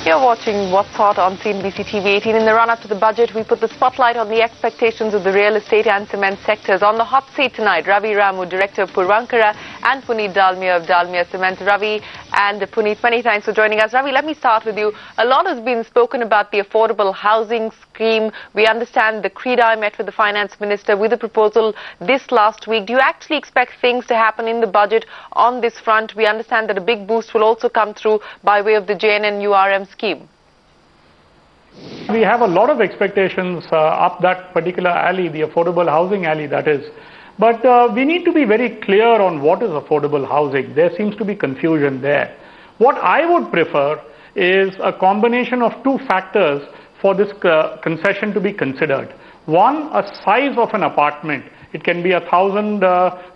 You're watching What's Hot on CNBC TV 18. In the run-up to the budget, we put the spotlight on the expectations of the real estate and cement sectors. On the hot seat tonight, Ravi Ramu, Director of Puravankara, and Puneet Dalmia of Dalmia Cement. Ravi and Puneet, many thanks for joining us. Ravi, let me start with you. A lot has been spoken about the affordable housing scheme. We understand the CREDA met with the Finance Minister with a proposal this last week. Do you actually expect things to happen in the budget on this front? We understand that a big boost will also come through by way of the JNNURM scheme. We have a lot of expectations up that particular alley, the affordable housing alley that is. But we need to be very clear on what is affordable housing. There seems to be confusion there. What I would prefer is a combination of two factors for this concession to be considered. One, a size of an apartment. It can be 1,000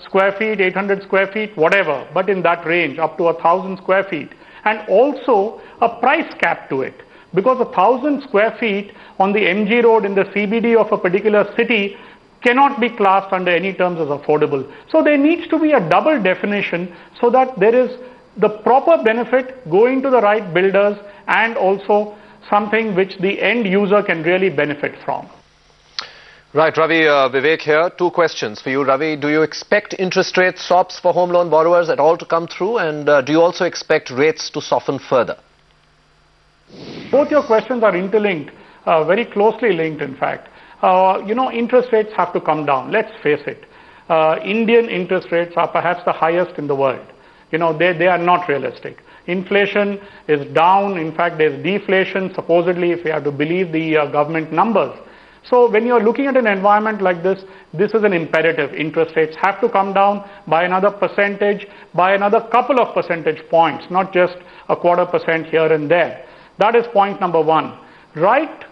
square feet, 800 square feet, whatever, but in that range, up to 1,000 square feet. And also a price cap to it. Because 1,000 square feet on the MG road in the CBD of a particular city cannot be classed under any terms as affordable. So there needs to be a double definition so that there is the proper benefit going to the right builders and also something which the end user can really benefit from. Right, Ravi, Vivek here. Two questions for you, Ravi. Do you expect interest rate swaps for home loan borrowers at all to come through? And do you also expect rates to soften further? Both your questions are interlinked, very closely linked in fact. Interest rates have to come down. Let's face it. Indian interest rates are perhaps the highest in the world. They are not realistic. Inflation is down. In fact, there's deflation, supposedly, if we have to believe the government numbers. So when you're looking at an environment like this, this is an imperative. Interest rates have to come down by another percentage, by another couple of percentage points, not just a %, here and there. That is point number one. Right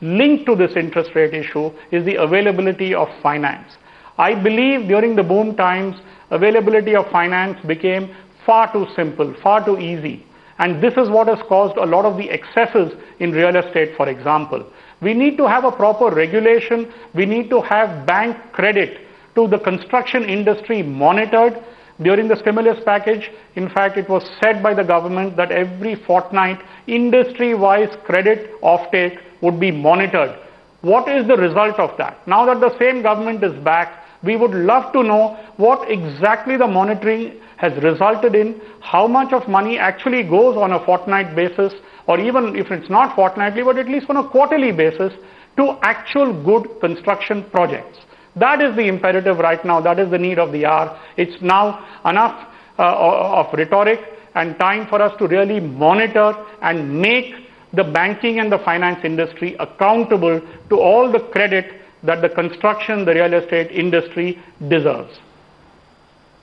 linked to this interest rate issue is the availability of finance. I believe during the boom times, availability of finance became far too simple, far too easy. And this is what has caused a lot of the excesses in real estate, for example. We need to have a proper regulation. We need to have bank credit to the construction industry monitored. During the stimulus package, in fact, it was said by the government that every fortnight, industry-wise credit offtake would be monitored. What is the result of that? Now that the same government is back, we would love to know what exactly the monitoring has resulted in, how much of money actually goes on a fortnight basis, or even if it's not fortnightly, but at least on a quarterly basis, to actual good construction projects. That is the imperative right now. That is the need of the hour. It's now enough of rhetoric and time for us to really monitor and make the banking and the finance industry accountable to all the credit that the construction, the real estate industry deserves.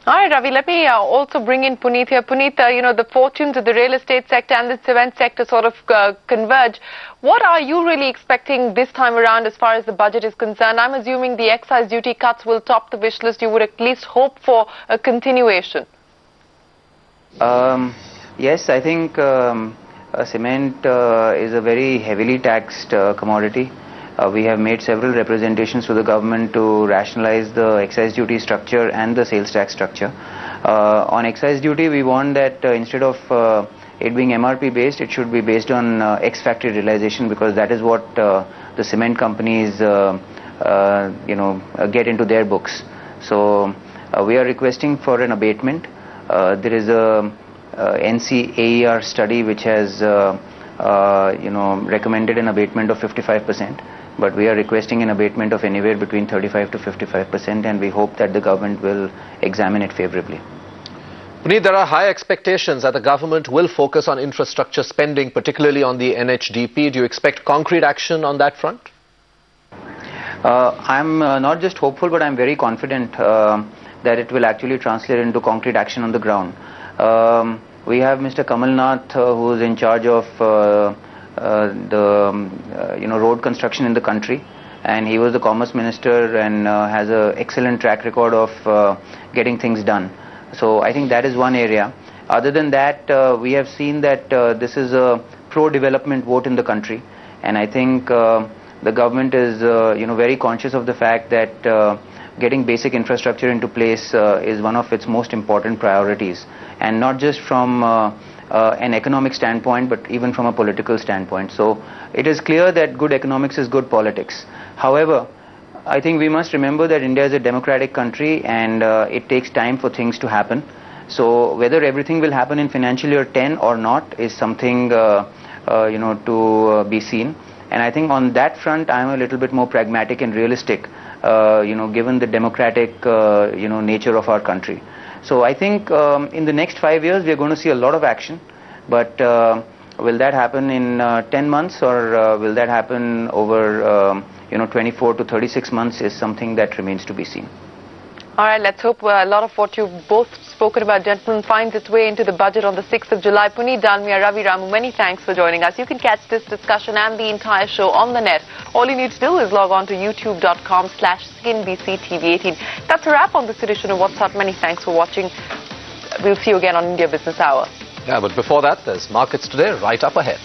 All right, Ravi, let me also bring in Puneet here. Puneet, the fortunes of the real estate sector and the cement sector sort of converge. What are you really expecting this time around as far as the budget is concerned? I'm assuming the excise duty cuts will top the wish list. You would at least hope for a continuation. Yes, I think cement is a very heavily taxed commodity. We have made several representations to the government to rationalize the excise duty structure and the sales tax structure. On excise duty, we want that instead of it being MRP based, it should be based on ex-factory realization, because that is what the cement companies get into their books. So we are requesting for an abatement. There is a NCAER study which has recommended an abatement of 55%. But we are requesting an abatement of anywhere between 35 to 55%, and we hope that the government will examine it favorably. Puneet, there are high expectations that the government will focus on infrastructure spending, particularly on the NHDP. Do you expect concrete action on that front? I'm not just hopeful, but I'm very confident that it will actually translate into concrete action on the ground. We have Mr. Kamal Nath, who is in charge of road construction in the country, and he was the commerce minister and has an excellent track record of getting things done. So I think that is one area. Other than that, we have seen that this is a pro-development vote in the country, and I think the government is very conscious of the fact that getting basic infrastructure into place is one of its most important priorities, and not just from an economic standpoint, but even from a political standpoint. So it is clear that good economics is good politics. However, I think we must remember that India is a democratic country, and it takes time for things to happen. So whether everything will happen in financial year 10 or not is something to be seen. And I think on that front, I'm a little bit more pragmatic and realistic, given the democratic, nature of our country. So I think in the next 5 years, we're going to see a lot of action. But will that happen in 10 months, or will that happen over, 24 to 36 months is something that remains to be seen. All right, let's hope a lot of what you've both spoken about, gentlemen, finds its way into the budget on the 6th of July. Puneet Dalmia, Ravi Ramu, many thanks for joining us. You can catch this discussion and the entire show on the net. All you need to do is log on to youtube.com/SkinBCTV18. That's a wrap on this edition of What's Hot. Many thanks for watching. We'll see you again on India Business Hour. Yeah, but before that, there's Markets Today right up ahead.